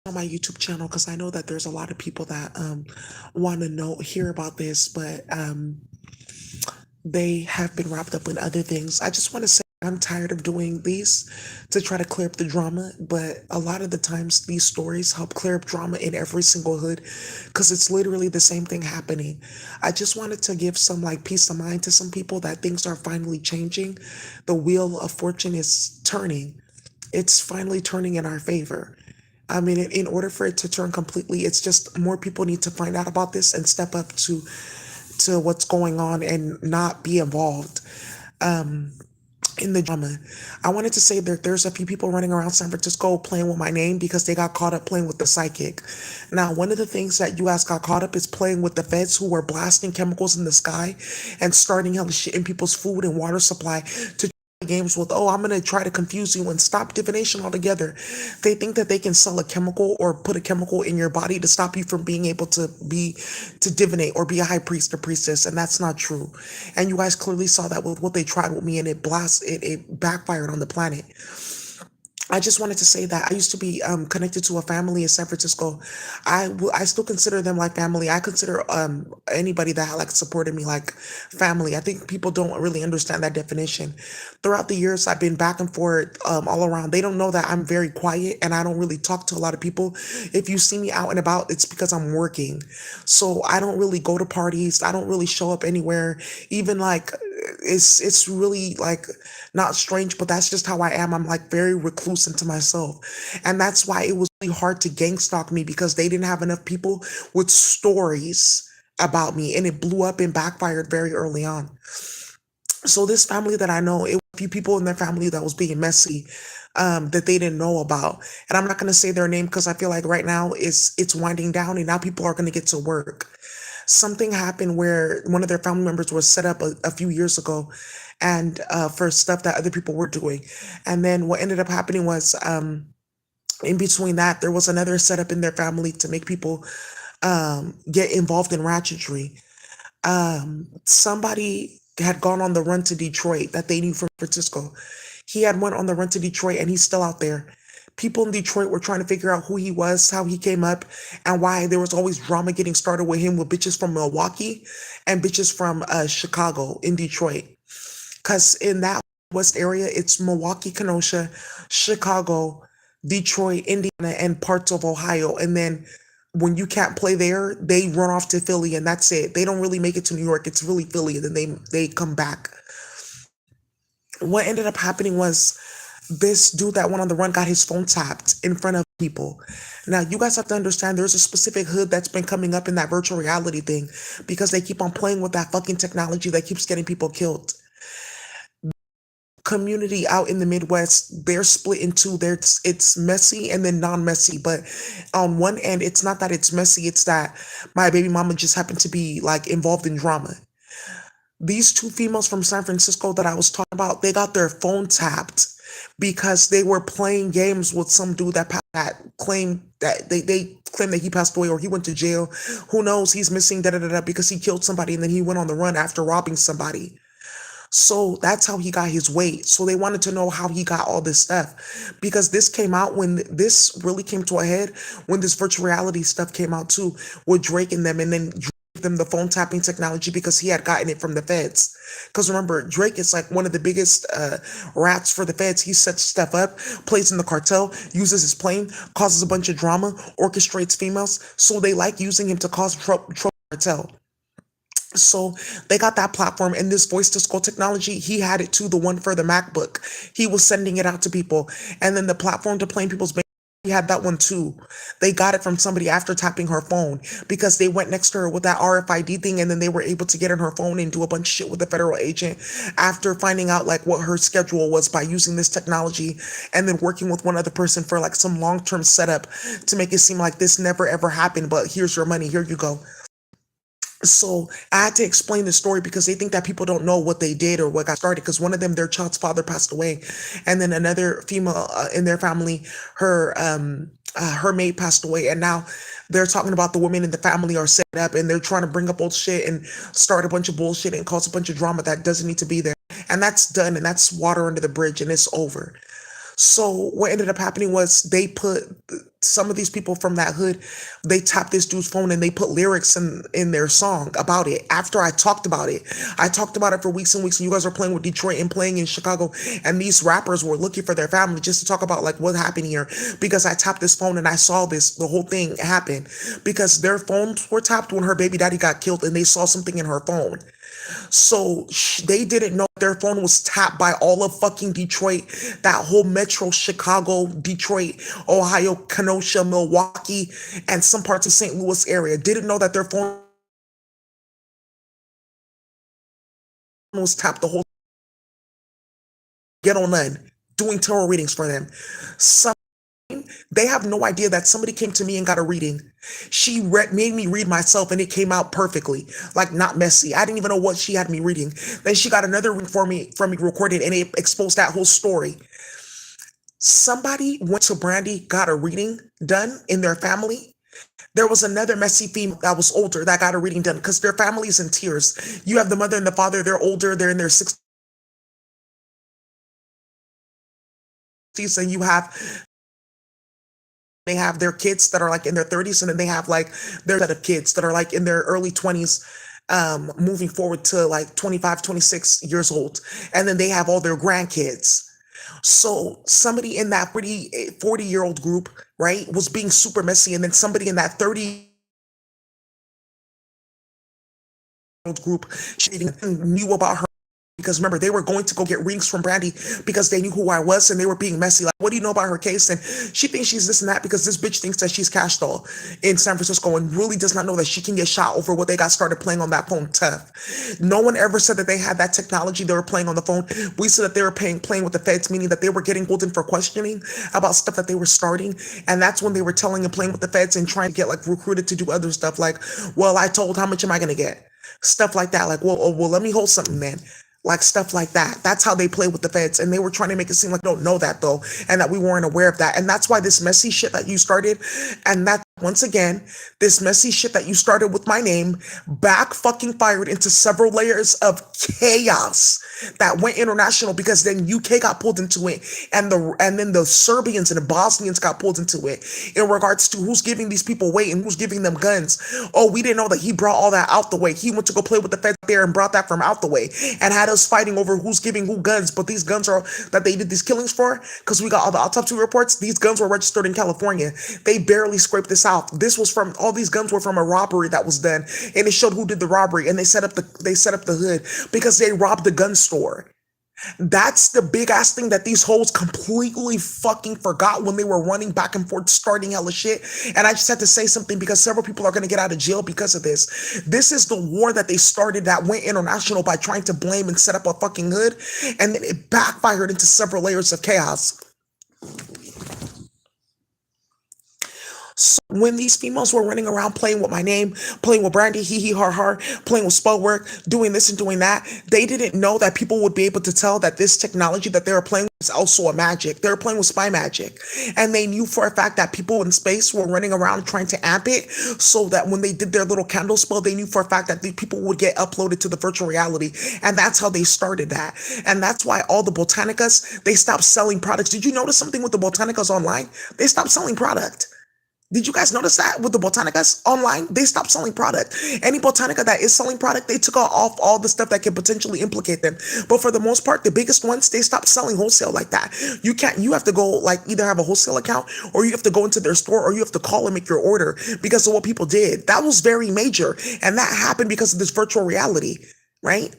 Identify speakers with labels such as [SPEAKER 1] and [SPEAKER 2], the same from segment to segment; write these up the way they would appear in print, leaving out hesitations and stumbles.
[SPEAKER 1] on my YouTube channel because I know that there's a lot of people that want to hear about this, but they have been wrapped up in other things. I just want to say I'm tired of doing these to try to clear up the drama, but a lot of the times these stories help clear up drama in every single hood because it's literally the same thing happening. I just wanted to give some like peace of mind to some people that things are finally changing. The wheel of fortune is turning. It's finally turning in our favor. I mean, in order for it to turn completely, it's just more people need to find out about this and step up to what's going on and not be involved in the drama. I wanted to say that there's a few people running around San Francisco playing with my name because they got caught up playing with the psychic. Now, one of the things that you guys got caught up is playing with the feds who were blasting chemicals in the sky and starting hella shit in people's food and water supply to games with, oh, I'm going to try to confuse you and stop divination altogether. They think that they can sell a chemical or put a chemical in your body to stop you from being able to divinate or be a high priest or priestess, and that's not true. And you guys clearly saw that with what they tried with me, and it backfired on the planet. I just wanted to say that I used to be connected to a family in San Francisco. I still consider them like family. I consider anybody that like supported me like family. I think people don't really understand that definition. Throughout the years, I've been back and forth all around. They don't know that I'm very quiet and I don't really talk to a lot of people. If you see me out and about, it's because I'm working. So I don't really go to parties. I don't really show up anywhere. Even like it's really like not strange, but that's just how I am. I'm like very recluse into myself. And that's why it was really hard to gang stalk me because they didn't have enough people with stories about me and it blew up and backfired very early on. So this family that I know, it was a few people in their family that was being messy that they didn't know about. And I'm not gonna say their name because I feel like right now it's winding down and now people are gonna get to work. Something happened where one of their family members was set up a few years ago and for stuff that other people were doing. And then what ended up happening was in between that, there was another setup in their family to make people get involved in ratchetry. Somebody had gone on the run to Detroit that they knew from Francisco. He had went on the run to Detroit and he's still out there. People in Detroit were trying to figure out who he was, how he came up, and why there was always drama getting started with him with bitches from Milwaukee and bitches from Chicago in Detroit. Because in that West area, it's Milwaukee, Kenosha, Chicago, Detroit, Indiana, and parts of Ohio. And then when you can't play there, they run off to Philly and that's it. They don't really make it to New York. It's really Philly. And then they come back. What ended up happening was this dude that went on the run got his phone tapped in front of people. Now, you guys have to understand there's a specific hood that's been coming up in that virtual reality thing because they keep on playing with that fucking technology that keeps getting people killed. Community out in the Midwest, they're split in two. There's it's messy and then non-messy. But on one end, it's not that it's messy, it's that my baby mama just happened to be like involved in drama. These two females from San Francisco that I was talking about, they got their phone tapped because they were playing games with some dude that claimed that they claimed that he passed away or he went to jail. Who knows? He's missing da da da da because he killed somebody and then he went on the run after robbing somebody. So that's how he got his weight. So they wanted to know how he got all this stuff because this came out when this really came to a head when this virtual reality stuff came out too with Drake and them, and then Drake gave them the phone tapping technology because he had gotten it from the feds. Because remember, Drake is like one of the biggest rats for the feds. He sets stuff up, plays in the cartel, uses his plane, causes a bunch of drama, orchestrates females. So they like using him to cause trouble cartel. So they got that platform and this voice to skull technology. He had it too, the one for the MacBook. He was sending it out to people. And then the platform to play in people's bank, he had that one too. They got it from somebody after tapping her phone because they went next to her with that RFID thing and then they were able to get in her phone and do a bunch of shit with the federal agent after finding out like what her schedule was by using this technology and then working with one other person for like some long-term setup to make it seem like this never ever happened, but here's your money, here you go. So I had to explain the story because they think that people don't know what they did or what got started. Because one of them, their child's father passed away, and then another female in their family, her mate passed away, and now they're talking about the women in the family are set up, and they're trying to bring up old shit and start a bunch of bullshit and cause a bunch of drama that doesn't need to be there. And that's done, and that's water under the bridge, and it's over. So what ended up happening was they put some of these people from that hood, they tapped this dude's phone and they put lyrics in their song about it. After I talked about it, I talked about it for weeks and weeks, and you guys were playing with Detroit and playing in Chicago, and these rappers were looking for their family just to talk about like what happened here, because I tapped this phone and I saw the whole thing happen, because their phones were tapped when her baby daddy got killed, and they saw something in her phone. So they didn't know their phone was tapped by all of fucking Detroit, that whole metro, Chicago, Detroit, Ohio, Kenosha, Milwaukee, and some parts of St. Louis area. Didn't know that their phone was tapped the whole ghetto nun doing tarot readings for them. Some They have no idea that somebody came to me and got a reading. She made me read myself, and it came out perfectly, like not messy. I didn't even know what she had me reading. Then she got another reading for me from me recorded, and it exposed that whole story. Somebody went to Brandy, got a reading done in their family. There was another messy female that was older that got a reading done because their family's in tears. You have the mother and the father, they're older, they're in their 60s, and they have their kids that are like in their 30s, and then they have like their set of kids that are like in their early 20s, moving forward to like 25, 26 years old, and then they have all their grandkids. So somebody in that 40-year-old group, right, was being super messy, and then somebody in that 30-year-old group, she knew about her, because remember, they were going to go get rings from Brandy because they knew who I was, and they were being messy. Like, what do you know about her case? And she thinks she's this and that because this bitch thinks that she's Cash Doll in San Francisco, and really does not know that she can get shot over what they got started playing on that phone. Tough. No one ever said that they had that technology they were playing on the phone. We said that they were playing with the feds, meaning that they were getting pulled in for questioning about stuff that they were starting. And that's when they were telling and playing with the feds and trying to get like recruited to do other stuff. Like, well, I told, how much am I going to get? Stuff like that. Like, well, let me hold something, man. Like stuff like that. That's how they play with the feds. And they were trying to make it seem like we don't know that though, and that we weren't aware of that. And that's why this messy shit that you started, and that once again, this messy shit that you started with my name back fucking fired into several layers of chaos that went international, because then UK got pulled into it, and then the Serbians and the Bosnians got pulled into it in regards to who's giving these people weight and who's giving them guns. Oh, we didn't know that he brought all that out the way. He went to go play with the feds there and brought that from out the way, and had us fighting over who's giving who guns. But these guns are that they did these killings for, because we got all the autopsy reports. These guns were registered in California. They barely scraped this out. This was from, all these guns were from a robbery that was done, and it showed who did the robbery, and they set up the hood because they robbed the gun store. That's the big ass thing that these hoes completely fucking forgot when they were running back and forth starting hella shit. And I just had to say something because several people are going to get out of jail because of this. This is the war that they started that went international by trying to blame and set up a fucking hood, and then it backfired into several layers of chaos. So when these females were running around playing with my name, playing with Brandy, hee hee har har, playing with spell work, doing this and doing that, they didn't know that people would be able to tell that this technology that they were playing was also a magic. They were playing with spy magic. And they knew for a fact that people in space were running around trying to amp it, so that when they did their little candle spell, they knew for a fact that the people would get uploaded to the virtual reality. And that's how they started that. And that's why all the Botanicas, they stopped selling products. Did you notice something with the Botanicas online? They stopped selling product. Did you guys notice that with the Botanicas online? They stopped selling product. Any Botanica that is selling product, they took off all the stuff that can potentially implicate them. But for the most part, the biggest ones, they stopped selling wholesale like that. You have to go like either have a wholesale account, or you have to go into their store, or you have to call and make your order because of what people did. That was very major. And that happened because of this virtual reality, right?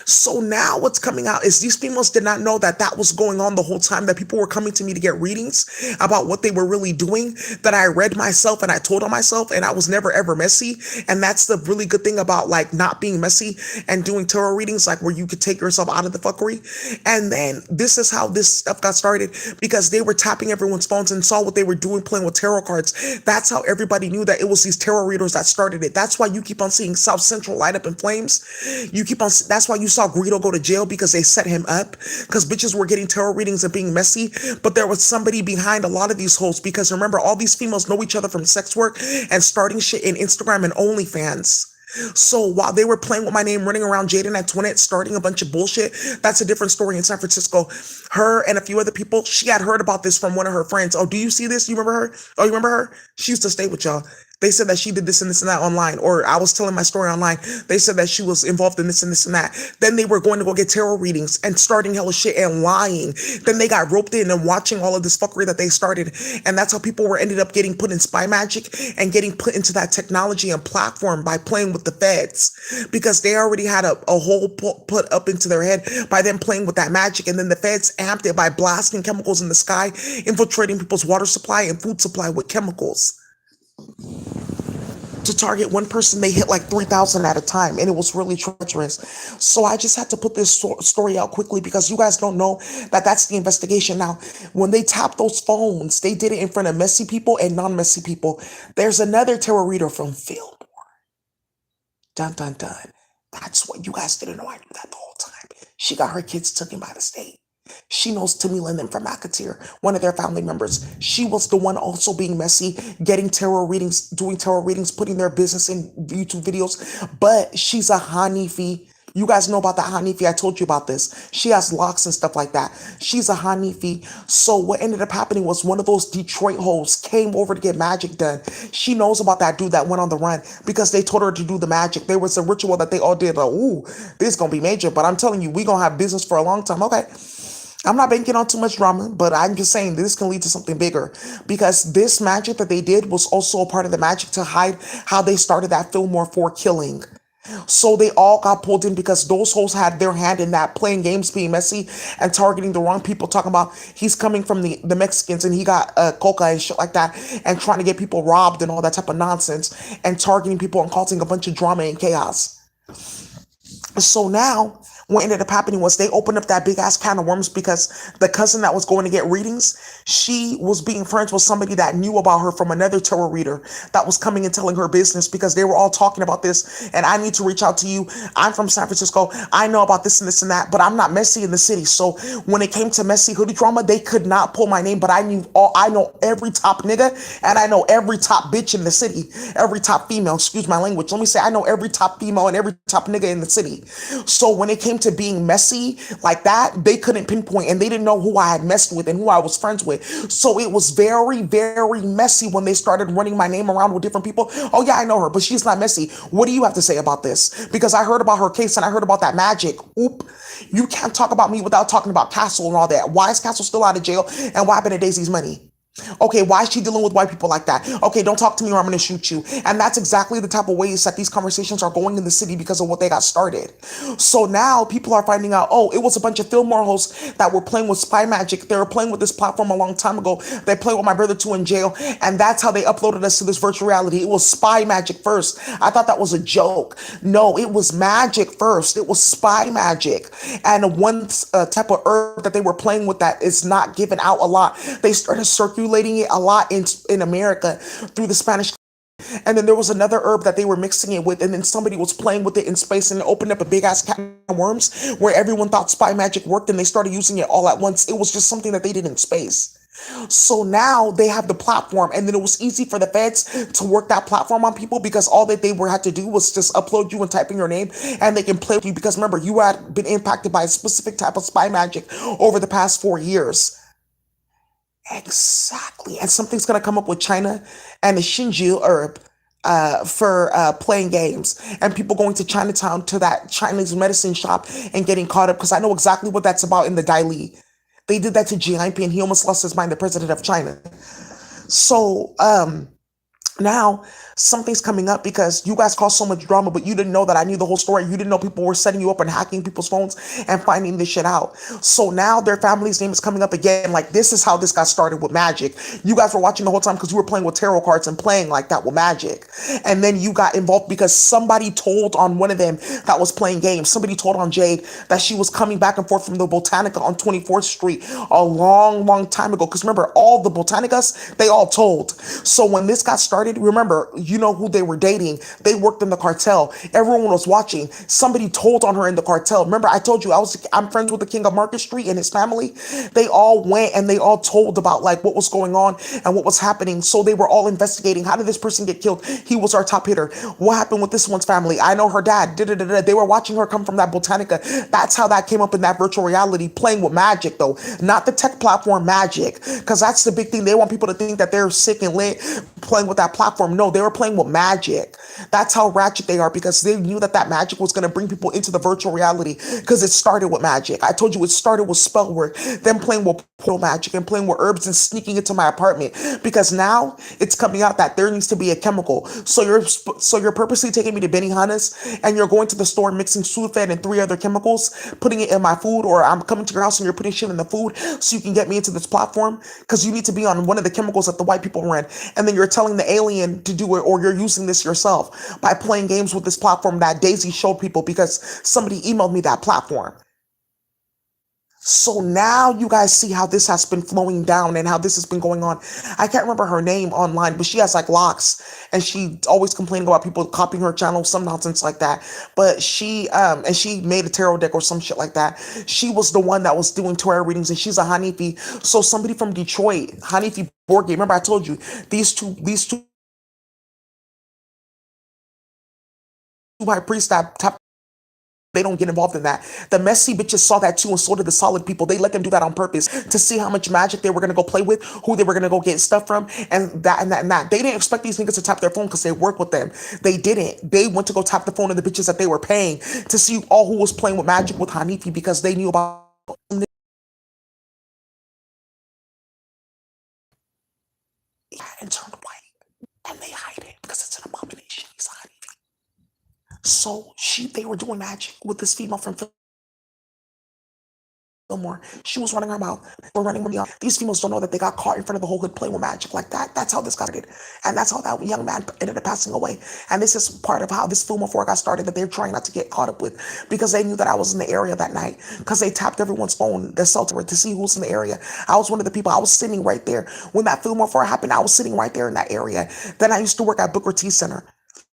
[SPEAKER 1] So now what's coming out is these females did not know that that was going on the whole time, that people were coming to me to get readings about what they were really doing, that I read myself and I told on myself, and I was never ever messy. And that's the really good thing about like not being messy and doing tarot readings, like where you could take yourself out of the fuckery. And then this is how this stuff got started, because they were tapping everyone's phones and saw what they were doing playing with tarot cards. That's how everybody knew that it was these tarot readers that started it. That's why you keep on seeing South Central light up in flames. That's why you saw Greedo go to jail, because they set him up, because bitches were getting tarot readings and being messy. But there was somebody behind a lot of these hoes, because remember, all these females know each other from sex work and starting shit in Instagram and OnlyFans. So while they were playing with my name, running around Jaden Antoinette, starting a bunch of bullshit, that's a different story in San Francisco. Her and a few other people, she had heard about this from one of her friends. Oh, do you see this? You remember her? Oh, you remember her? She used to stay with y'all. They said that she did this and this and that online, or I was telling my story online. They said that she was involved in this and this and that. Then they were going to go get tarot readings and starting hella shit and lying. Then they got roped in and watching all of this fuckery that they started. And that's how people were ended up getting put in spy magic and getting put into that technology and platform by playing with the feds, because they already had a hole put up into their head by them playing with that magic. And then the feds amped it by blasting chemicals in the sky, infiltrating people's water supply and food supply with chemicals. To target one person, they hit like 3,000 at a time, and it was really treacherous. So I just had to put this story out quickly because you guys don't know that that's the investigation. Now, when they tapped those phones, they did it in front of messy people and non-messy people. There's another tarot reader from Fillmore. Dun, dun, dun. That's what you guys didn't know. I knew that the whole time. She got her kids taken by the state. She knows Tamila and them from McAteer, one of their family members. She was the one also being messy, getting tarot readings, doing tarot readings, putting their business in YouTube videos. But she's a Hanifi. You guys know about that Hanifi. I told you about this. She has locks and stuff like that. She's a Hanifi. So what ended up happening was one of those Detroit hoes came over to get magic done. She knows about that dude that went on the run because they told her to do the magic. There was a ritual that they all did. Like, ooh, this is going to be major. But I'm telling you, we going to have business for a long time. Okay. I'm not banking on too much drama, but I'm just saying this can lead to something bigger, because this magic that they did was also a part of the magic to hide how they started that Fillmore 4 killing. So they all got pulled in because those hoes had their hand in that, playing games, being messy, and targeting the wrong people, talking about he's coming from the Mexicans and he got coca and shit like that, and trying to get people robbed and all that type of nonsense, and targeting people and causing a bunch of drama and chaos. So now what ended up happening was they opened up that big ass can of worms because the cousin that was going to get readings, she was being friends with somebody that knew about her from another tarot reader that was coming and telling her business, because they were all talking about this. And I need to reach out to you. I'm from San Francisco. I know about this and this and that, but I'm not messy in the city. So when it came to messy hoodie drama, they could not pull my name, but I know every top nigga, and I know every top bitch in the city, every top female, excuse my language. Let me say, I know every top female and every top nigga in the city. So when it came to being messy like that, they couldn't pinpoint, and they didn't know who I had messed with and who I was friends with. So it was very, very messy when they started running my name around with different people. Oh yeah, I know her, but she's not messy. What do you have to say about this? Because I heard about her case and I heard about that magic. Oop. You can't talk about me without talking about Castle and all that. Why is Castle still out of jail? And what happened to Daisy's money? Okay, why is she dealing with white people like that? Okay, don't talk to me or I'm going to shoot you. And that's exactly the type of ways that these conversations are going in the city because of what they got started. So now people are finding out, oh, it was a bunch of Fillmore hosts that were playing with spy magic. They were playing with this platform a long time ago. They played with my brother too in jail. And that's how they uploaded us to this virtual reality. It was spy magic first. I thought that was a joke. No, it was magic first. It was spy magic. And one type of herb that they were playing with that is not given out a lot. They started circulating it a lot in America through the Spanish. And then there was another herb that they were mixing it with, and then somebody was playing with it in space, and it opened up a big ass can of worms where everyone thought spy magic worked, and they started using it all at once. It was just something that they did in space. So now they have the platform, and then it was easy for the feds to work that platform on people because all that they had to do was just upload you and type in your name, and they can play with you because remember, you had been impacted by a specific type of spy magic over the past 4 years. Exactly. And something's going to come up with China and the Shinju herb for playing games, and people going to Chinatown to that Chinese medicine shop and getting caught up, because I know exactly what that's about in the Daili. They did that to Xi Jinping, and he almost lost his mind, the president of China. So, now something's coming up because you guys caused so much drama, but you didn't know that I knew the whole story. You didn't know people were setting you up and hacking people's phones and finding this shit out. So now their family's name is coming up again. Like, this is how this got started with magic. You guys were watching the whole time because you were playing with tarot cards and playing like that with magic. And then you got involved because somebody told on one of them that was playing games. Somebody told on Jade that she was coming back and forth from the Botanica on 24th Street a long, long time ago. Because remember, all the Botanicas, they all told. So when this got started, started, remember, you know who they were dating. They worked in the cartel. Everyone was watching. Somebody told on her in the cartel. Remember, I told you I'm friends with the king of Market Street and his family. They all went and they all told about like what was going on and what was happening. So they were all investigating. How did this person get killed? He was our top hitter. What happened with this one's family? I know her dad. Da-da-da-da. They were watching her come from that Botanica. That's how that came up in that virtual reality, playing with magic though, not the tech platform Magic, because that's the big thing. They want people to think that they're sick and lit playing with that platform. No, they were playing with magic. That's how ratchet they are, because they knew that that magic was going to bring people into the virtual reality, because it started with magic. I told you it started with spell work, then playing with portal magic and playing with herbs and sneaking into my apartment, because now it's coming out that there needs to be a chemical. So you're purposely taking me to Benihana's and you're going to the store mixing Sudafed and three other chemicals, putting it in my food, or I'm coming to your house and you're putting shit in the food so you can get me into this platform because you need to be on one of the chemicals that the white people ran. And then you're telling the alien to do it, or you're using this yourself by playing games with this platform that Daisy showed people because somebody emailed me that platform. So now you guys see how this has been flowing down and how this has been going on. I can't remember her name online, but she has like locks and she always complaining about people copying her channel, some nonsense like that. But she made a tarot deck or some shit like that. She was the one that was doing tarot readings and she's a Hanifi. So somebody from Detroit, Hanifi Borgate, remember I told you these two high priests that tap, they don't get involved in that. The messy bitches saw that too, and so did the solid people. They let them do that on purpose to see how much magic they were gonna go play with, who they were gonna go get stuff from, and that and that and that. They didn't expect these niggas to tap their phone because they work with them. They didn't. They went to go tap the phone of the bitches that they were paying to see all who was playing with magic with Hanifi because they knew about and turned white. And they hide it because it's an abomination. He's Hanifi. So they were doing magic with this female from Fillmore. She was running her mouth. We're running with me. These females don't know that they got caught in front of the whole hood playing with magic like that. That's how this got started. And that's how that young man ended up passing away. And this is part of how this film before got started that they're trying not to get caught up with because they knew that I was in the area that night because they tapped everyone's phone, the cell tower, to see who's in the area. I was one of the people. I was sitting right there. When that film before happened, I was sitting right there in that area. Then I used to work at Booker T Center.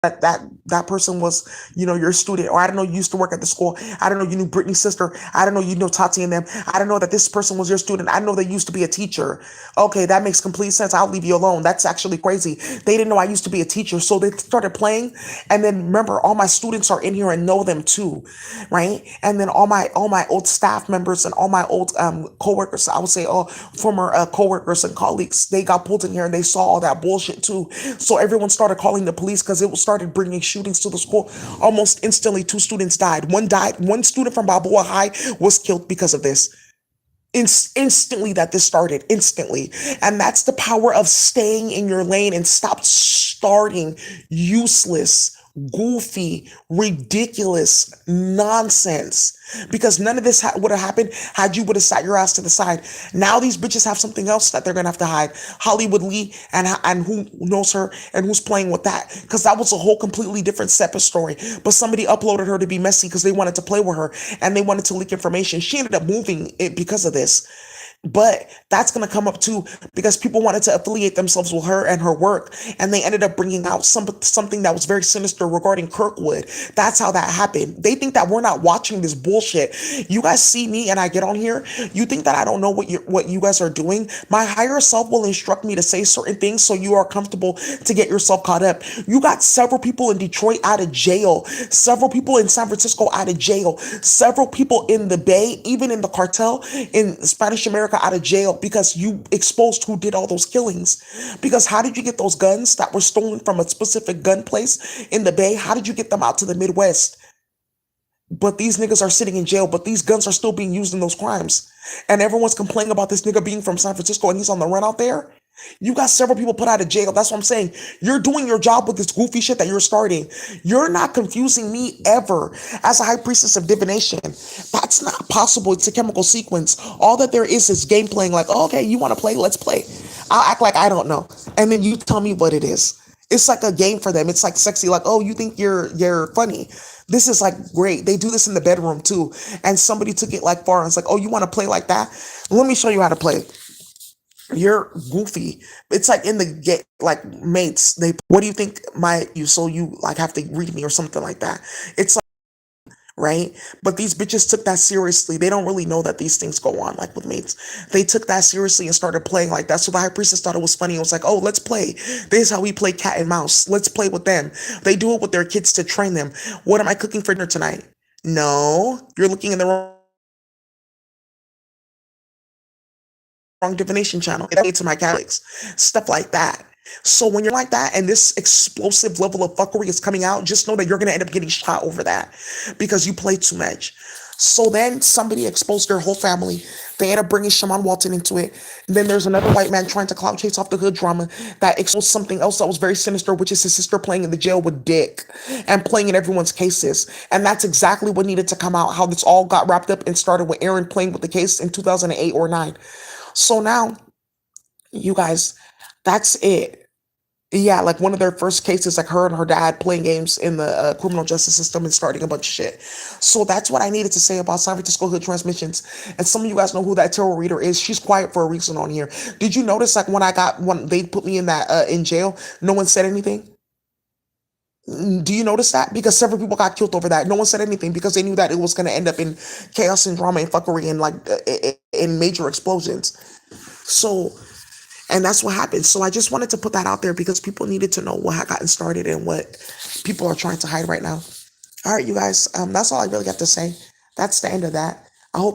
[SPEAKER 1] That person was, your student, or I don't know, you used to work at the school. I don't know, you knew Brittany's sister. I don't know, you know Tati and them. I don't know that this person was your student. I know they used to be a teacher. Okay, that makes complete sense. I'll leave you alone. That's actually crazy. They didn't know I used to be a teacher, so they started playing. And then remember, all my students are in here and know them too, right? And then all my old staff members and all my old coworkers, I would say all former coworkers and colleagues, they got pulled in here and they saw all that bullshit too. So everyone started calling the police because it was started bringing shootings to the school. Almost instantly, two students died. One died. One student from Balboa High was killed because of this. Instantly that this started, instantly. And that's the power of staying in your lane and stop starting useless, goofy, ridiculous nonsense. Because none of this would have happened had you would have sat your ass to the side. Now these bitches have something else that they're gonna have to hide. Hollywood Lee and who knows her and who's playing with that. Because that was a whole completely different separate story. But somebody uploaded her to be messy because they wanted to play with her and they wanted to leak information. She ended up moving it because of this. But that's going to come up too because people wanted to affiliate themselves with her and her work. And they ended up bringing out something that was very sinister regarding Kirkwood. That's how that happened. They think that we're not watching this bullshit. You guys see me and I get on here. You think that I don't know what you guys are doing. My higher self will instruct me to say certain things so you are comfortable to get yourself caught up. You got several people in Detroit out of jail. Several people in San Francisco out of jail. Several people in the Bay, even in the cartel in Spanish America out of jail because you exposed who did all those killings. Because how did you get those guns that were stolen from a specific gun place in the Bay? How did you get them out to the Midwest? But these niggas are sitting in jail, but these guns are still being used in those crimes. And everyone's complaining about this nigga being from San Francisco and he's on the run out there. You got several people put out of jail. That's what I'm saying. You're doing your job with this goofy shit that you're starting. You're not confusing me ever as a high priestess of divination. That's not possible. It's a chemical sequence. All that there is game playing like, oh, okay, you want to play? Let's play. I'll act like I don't know. And then you tell me what it is. It's like a game for them. It's like sexy. Like, oh, you think you're funny. This is like great. They do this in the bedroom too. And somebody took it like far and it's like, oh, you want to play like that? Let me show you how to play. You're goofy. It's like in the get like mates. They what do you think my you so you like have to read me or something like that. It's like right? But these bitches took that seriously. They don't really know that these things go on, like with mates. They took that seriously and started playing like that. So the high priestess thought it was funny. It was like, oh, let's play. This is how we play cat and mouse. Let's play with them. They do it with their kids to train them. What am I cooking for dinner tonight? No, you're looking in the wrong divination channel. It's to my Catholics. Stuff like that. So when you're like that and this explosive level of fuckery is coming out, just know that you're gonna end up getting shot over that because you play too much. So then somebody exposed their whole family. They end up bringing Shaman Walton into it. And then there's another white man trying to clout chase off the hood drama that exposed something else that was very sinister, which is his sister playing in the jail with Dick and playing in everyone's cases. And that's exactly what needed to come out, how this all got wrapped up and started with Aaron playing with the case in 2008 or 9. So now, you guys, that's it. Yeah, like one of their first cases, like her and her dad playing games in the criminal justice system and starting a bunch of shit. So that's what I needed to say about San Francisco Hood Transmissions. And some of you guys know who that tarot reader is. She's quiet for a reason on here. Did you notice, like when they put me in that in jail, no one said anything? Do you notice that? Because several people got killed over that. No one said anything because they knew that it was going to end up in chaos and drama and fuckery and like in major explosions. So and that's what happened. So I just wanted to put that out there because people needed to know what had gotten started and what people are trying to hide right now. All right, you guys, that's all I really got to say. That's the end of that.